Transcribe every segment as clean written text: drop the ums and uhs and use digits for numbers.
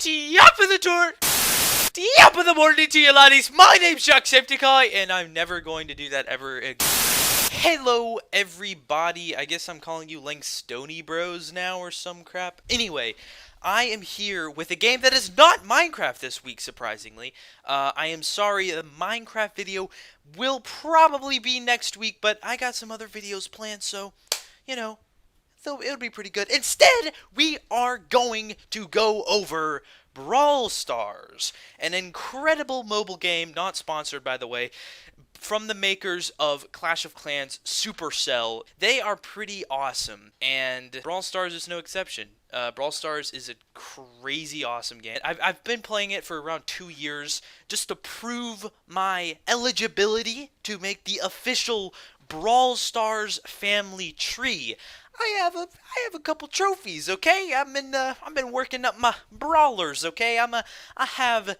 Top of the tour! Top of the morning to you laddies! My name's Jacksepticeye, and I'm never going to do that ever again. Hello everybody, I guess I'm calling you Stony Bros now or some crap. Anyway, I am here with a game that is not Minecraft this week, surprisingly. I am sorry, the Minecraft video will probably be next week, but I got some other videos planned, so, you know, so it'll be pretty good. Instead, we are going to go over Brawl Stars, an incredible mobile game, not sponsored by the way, from the makers of Clash of Clans Supercell. They are pretty awesome, and Brawl Stars is no exception. Brawl Stars is a crazy awesome game. I've been playing it for around 2 years just to prove my eligibility to make the official Brawl Stars family tree. I have a couple trophies, okay? I've been working up my brawlers, okay? I have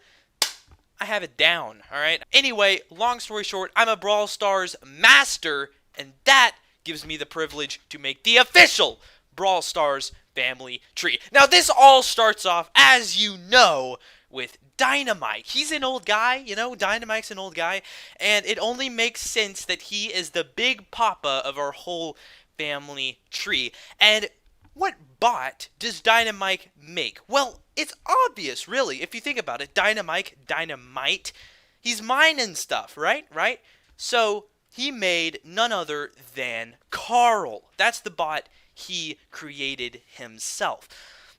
it down, all right? Anyway, long story short, I'm a Brawl Stars master, and that gives me the privilege to make the official Brawl Stars family tree. Now, this all starts off, as you know, with Dynamite. He's an old guy, you know, Dynamite's an old guy, and it only makes sense that he is the big papa of our whole family tree. And what bot does Dynamite make? Well, it's obvious, really, if you think about it. Dynamite, he's mining stuff, right? So he made none other than Carl. That's the bot he created himself.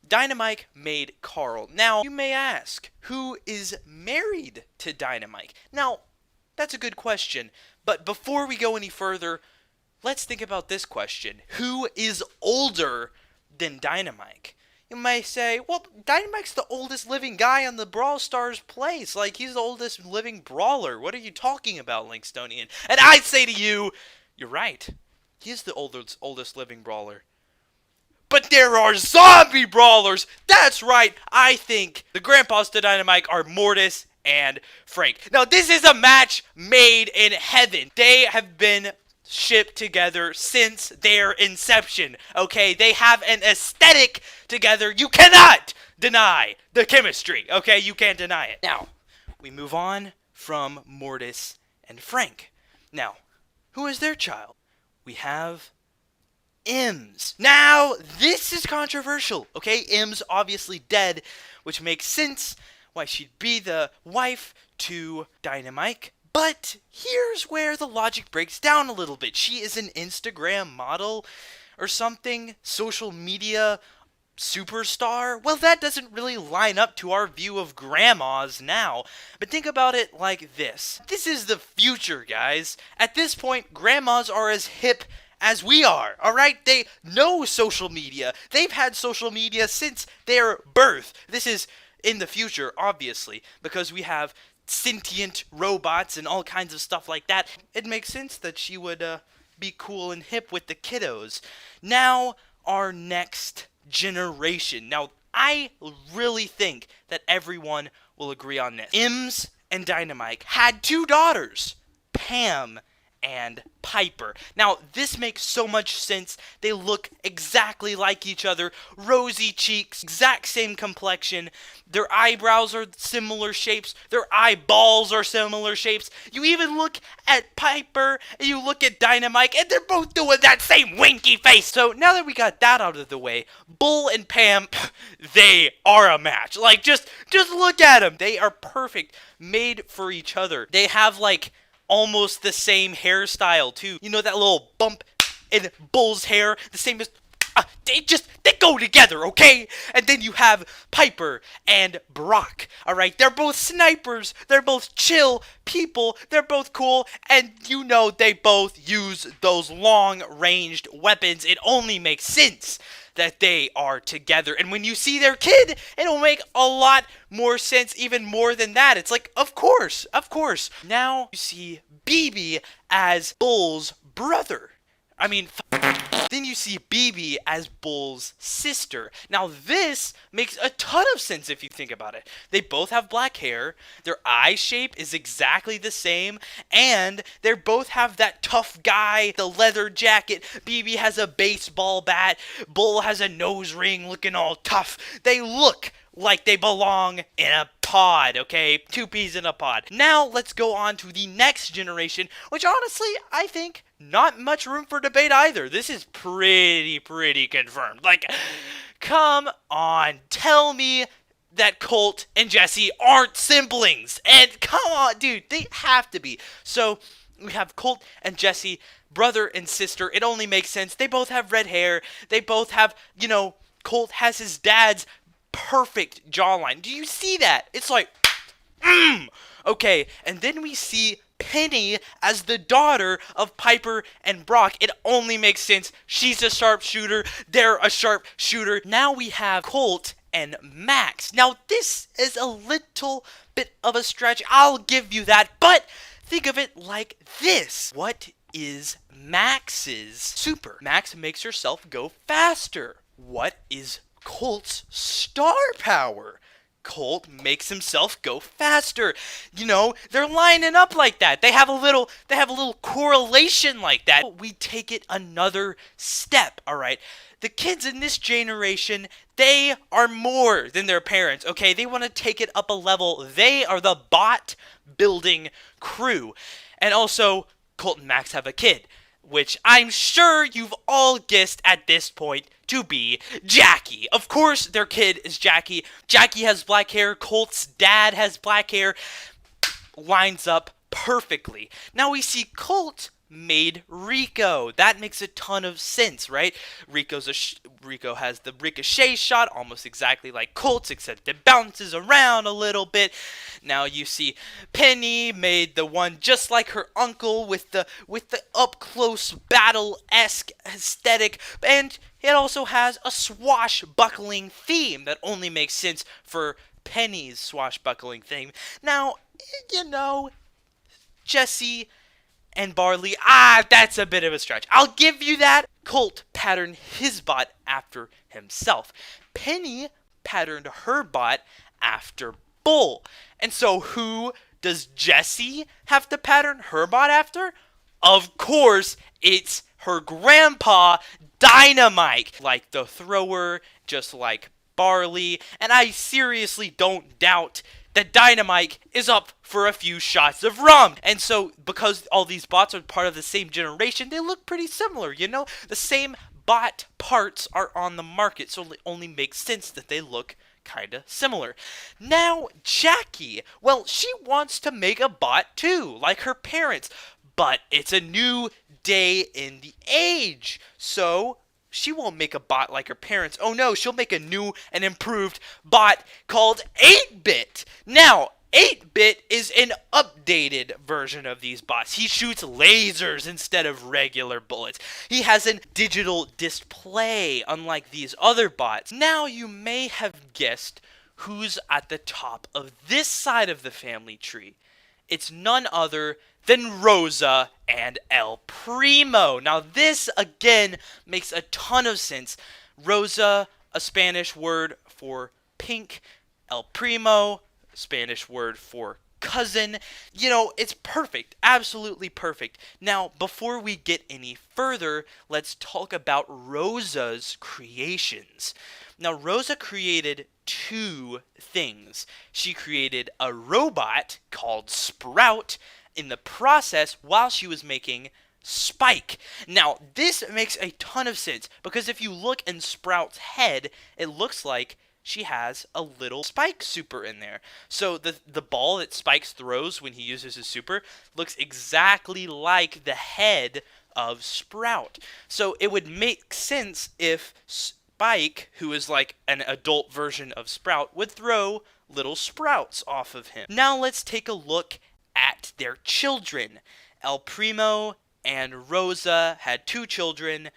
Dynamite made Carl. Now, you may ask, who is married to Dynamite? Now, that's a good question, but before we go any further, let's think about this question. Who is older than Dynamite? You may say, well, Dynamite's the oldest living guy on the Brawl Stars place. Like, he's the oldest living brawler. What are you talking about, Linkstonian? And I'd say to you, you're right. He is the oldest living brawler. But there are zombie brawlers! That's right! I think the grandpas to Dynamite are Mortis and Frank. Now, this is a match made in heaven. They have been shipped together since their inception, okay? They have an aesthetic together. You cannot deny the chemistry, okay? You can't deny it. Now, we move on from Mortis and Frank. Now, who is their child? We have Ems. Now, this is controversial, okay? Ems obviously dead, which makes sense why she'd be the wife to Dynamite. But here's where the logic breaks down a little bit. She is an Instagram model or something, social media superstar. Well, that doesn't really line up to our view of grandmas now. But think about it like this. This is the future, guys. At this point, grandmas are as hip as we are, alright? They know social media. They've had social media since their birth. This is in the future, obviously, because we have sentient robots and all kinds of stuff like that. It makes sense that she would be cool and hip with the kiddos. Now, our next generation. Now, I really think that everyone will agree on this. Ems and Dynamite had 2 daughters, Pam and Piper. Now, this makes so much sense. They look exactly like each other. Rosy cheeks, exact same complexion. Their eyebrows are similar shapes. Their eyeballs are similar shapes. You even look at Piper and you look at Dynamite and they're both doing that same winky face. So now that we got that out of the way, Bull and Pam, they are a match. Like, just look at them. They are perfect, made for each other. They have, like, almost the same hairstyle too. You know that little bump in Bull's hair? The same as... they go together, okay? And then you have Piper and Brock, alright? They're both snipers. They're both chill people. They're both cool. And you know they both use those long-ranged weapons. It only makes sense that they are together. And when you see their kid, it'll make a lot more sense, even more than that. It's like, of course. Now you see BB as Bull's brother. Then you see BB as Bull's sister. Now this makes a ton of sense if you think about it. They both have black hair, their eye shape is exactly the same, and they both have that tough guy, the leather jacket. BB has a baseball bat, Bull has a nose ring looking all tough. They look like they belong in a pod, okay? 2 peas in a pod. Now, let's go on to the next generation, which honestly, I think not much room for debate either. This is pretty confirmed. Like, come on, tell me that Colt and Jessie aren't siblings. And come on, dude, they have to be. So, we have Colt and Jessie, brother and sister. It only makes sense. They both have red hair. They both have, Colt has his dad's perfect jawline. Do you see that? It's like, Okay, and then we see Penny as the daughter of Piper and Brock. It only makes sense. She's a sharpshooter. They're a sharpshooter. Now we have Colt and Max. Now, this is a little bit of a stretch. I'll give you that. But think of it like this. What is Max's super? Max makes herself go faster. What is Colt's star power? Colt makes himself go faster. They're lining up like that. They have a little correlation like that. We take it another step, all right? The kids in this generation, they are more than their parents, okay? They want to take it up a level. They are the bot building crew. And also, Colt and Max have a kid, which I'm sure you've all guessed at this point to be Jackie. Of course, their kid is Jackie. Jackie has black hair. Colt's dad has black hair. Lines up perfectly. Now we see Colt made Rico. That makes a ton of sense, right? Rico has the ricochet shot, almost exactly like Colt's, except it bounces around a little bit. Now you see Penny made the one just like her uncle with the up close battle-esque aesthetic, and it also has a swashbuckling theme that only makes sense for Penny's swashbuckling theme. Now, Jessie and Barley, that's a bit of a stretch. I'll give you that. Colt patterned his bot after himself. Penny patterned her bot after Bull. And so who does Jessie have to pattern her bot after? Of course, it's her grandpa, Dynamite. Like the thrower, just like Barley. And I seriously don't doubt that Dynamite is up for a few shots of rum. And so, because all these bots are part of the same generation, they look pretty similar, The same bot parts are on the market, so it only makes sense that they look kinda similar. Now, Jackie, well, she wants to make a bot too, like her parents, but it's a new day in the age, so she won't make a bot like her parents. Oh no, she'll make a new and improved bot called 8-Bit. Now, 8-Bit is an updated version of these bots. He shoots lasers instead of regular bullets. He has a digital display, unlike these other bots. Now, you may have guessed who's at the top of this side of the family tree. It's none other than Rosa and El Primo. Now, this, again, makes a ton of sense. Rosa, a Spanish word for pink. El Primo, Spanish word for cousin. It's perfect. Absolutely perfect. Now, before we get any further, let's talk about Rosa's creations. Now, Rosa created 2 things. She created a robot called Sprout in the process while she was making Spike. Now, this makes a ton of sense because if you look in Sprout's head, it looks like she has a little Spike super in there. So the ball that Spike throws when he uses his super looks exactly like the head of Sprout. So it would make sense if Spike, who is like an adult version of Sprout, would throw little sprouts off of him. Now let's take a look at their children. El Primo and Rosa had 2 children,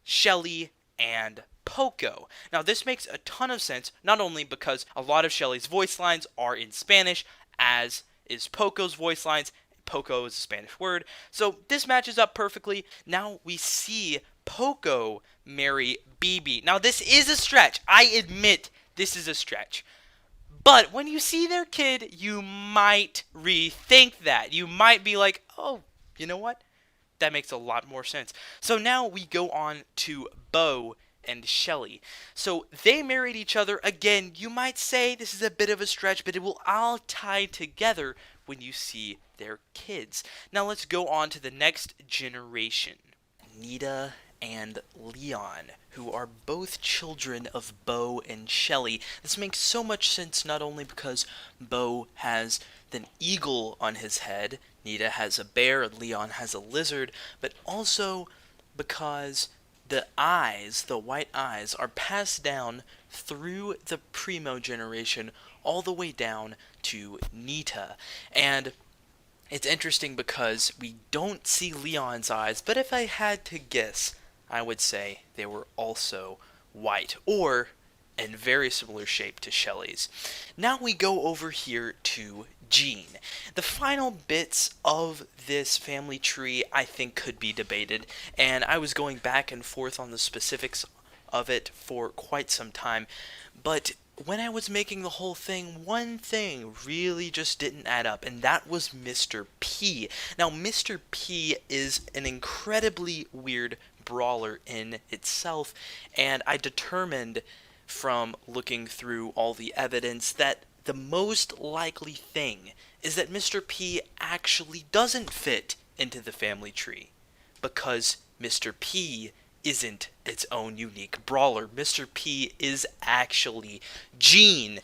Shelly and Poco. Now this makes a ton of sense, not only because a lot of Shelly's voice lines are in Spanish, as is Poco's voice lines. Poco is a Spanish word, so this matches up perfectly. Now we see Poco marry BB. Now this is a stretch. I admit this is a stretch. But when you see their kid, you might rethink that. You might be like, oh, you know what? That makes a lot more sense. So now we go on to Bo and Shelly. So they married each other. Again, you might say this is a bit of a stretch, but it will all tie together when you see their kids. Now let's go on to the next generation. Nita and Leon, who are both children of Bo and Shelly. This makes so much sense not only because Bo has an eagle on his head, Nita has a bear, and Leon has a lizard, but also because the eyes, the white eyes, are passed down through the Primo generation all the way down to Nita. And it's interesting because we don't see Leon's eyes, but if I had to guess, I would say they were also white, or in very similar shape to Shelly's. Now we go over here to Jean. The final bits of this family tree I think could be debated, and I was going back and forth on the specifics of it for quite some time, but when I was making the whole thing, one thing really just didn't add up, and that was Mr. P. Now, Mr. P is an incredibly weird brawler in itself, and I determined from looking through all the evidence that the most likely thing is that Mr. P actually doesn't fit into the family tree, because Mr. P isn't its own unique brawler. Mr. P is actually Jean.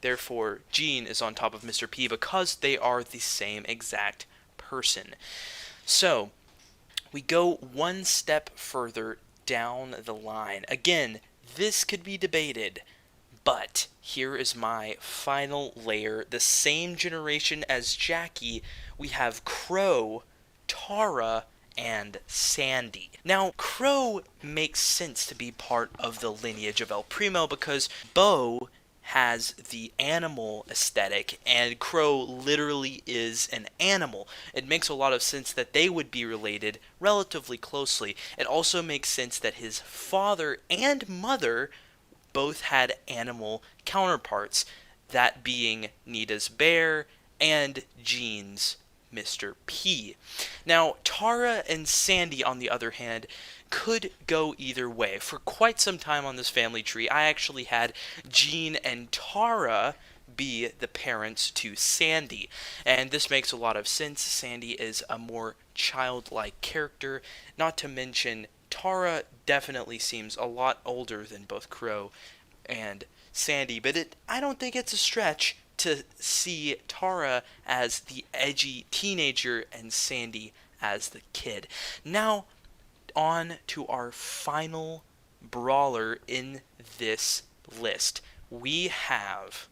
Therefore, Jean is on top of Mr. P because they are the same exact person. So, we go one step further down the line. Again, this could be debated, but here is my final layer. The same generation as Jackie, we have Crow, Tara, and Sandy. Now, Crow makes sense to be part of the lineage of El Primo because Bo has the animal aesthetic, and Crow literally is an animal. It makes a lot of sense that they would be related relatively closely. It also makes sense that his father and mother both had animal counterparts, that being Nita's bear and Jean's Mr. P. Now, Tara and Sandy, on the other hand, could go either way. For quite some time on this family tree, I actually had Jean and Tara be the parents to Sandy, and this makes a lot of sense. Sandy is a more childlike character, not to mention Tara definitely seems a lot older than both Crow and Sandy, but I don't think it's a stretch to see Tara as the edgy teenager and Sandy as the kid. Now, on to our final brawler in this list. We have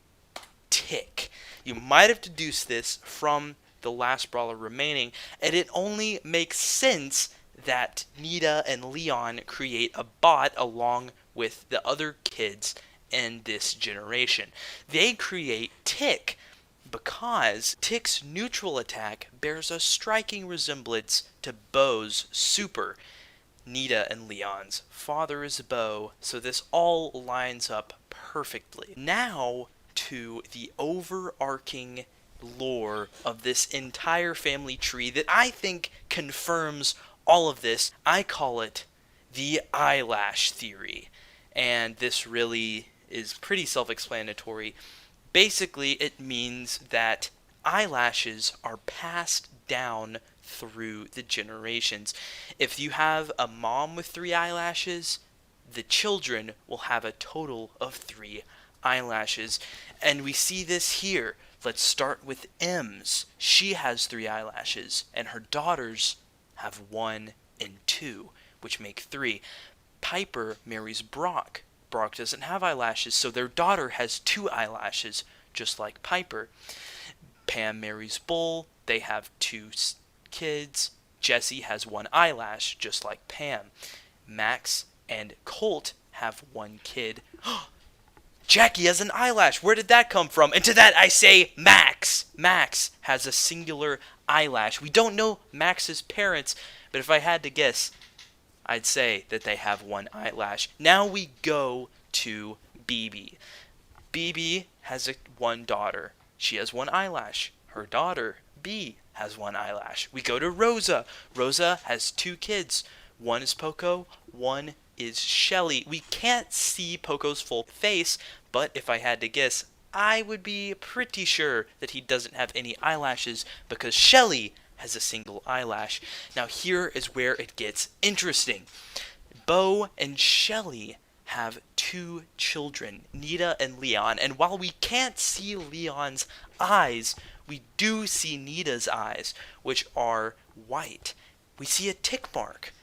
Tick. You might have deduced this from the last brawler remaining, and it only makes sense that Nita and Leon create a bot along with the other kids in this generation. They create Tick because Tick's neutral attack bears a striking resemblance to Bo's super. Nita and Leon's father is Bo, so this all lines up perfectly. Now to the overarching lore of this entire family tree that I think confirms all of this. I call it the Eyelash Theory, and this really is pretty self-explanatory. Basically, it means that eyelashes are passed down through the generations. If you have a mom with 3 eyelashes, the children will have a total of 3 eyelashes. And we see this here. Let's start with M's. She has 3 eyelashes, and her daughters have 1 and 2, which make 3. Piper marries Brock. Brock doesn't have eyelashes, so their daughter has 2 eyelashes, just like Piper. Pam marries Bull. They have 2 kids. Jessie has 1 eyelash, just like Pam. Max and Colt have 1 kid. Jackie has an eyelash. Where did that come from? And to that I say Max. Max has a singular eyelash. We don't know Max's parents, but if I had to guess, I'd say that they have 1 eyelash. Now we go to BB. BB has 1 daughter. She has 1 eyelash. Her daughter, B, has 1 eyelash. We go to Rosa. Rosa has 2 kids. One is Poco, one is Shelly. We can't see Poco's full face, but if I had to guess, I would be pretty sure that he doesn't have any eyelashes because Shelly has a single eyelash. Now here is where it gets interesting. Bo and Shelly have 2 children, Nita and Leon, and while we can't see Leon's eyes, we do see Nita's eyes, which are white. We see a tick mark.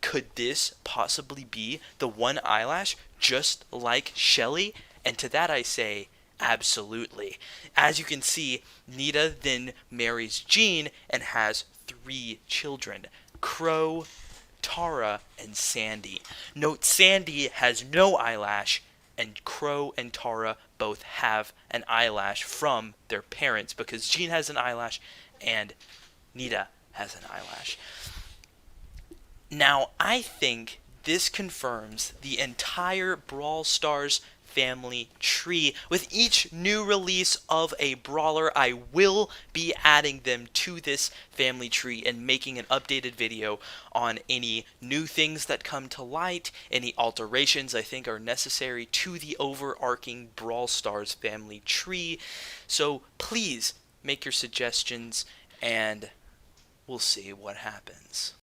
Could this possibly be the one eyelash just like Shelly? And to that I say, absolutely. As you can see, Nita then marries Jean and has 3 children, Crow, Tara, and Sandy. Note Sandy has no eyelash, and Crow and Tara both have an eyelash from their parents because Jean has an eyelash and Nita has an eyelash. Now, I think this confirms the entire Brawl Stars family tree. With each new release of a brawler, I will be adding them to this family tree and making an updated video on any new things that come to light, any alterations I think are necessary to the overarching Brawl Stars family tree. So please make your suggestions and we'll see what happens.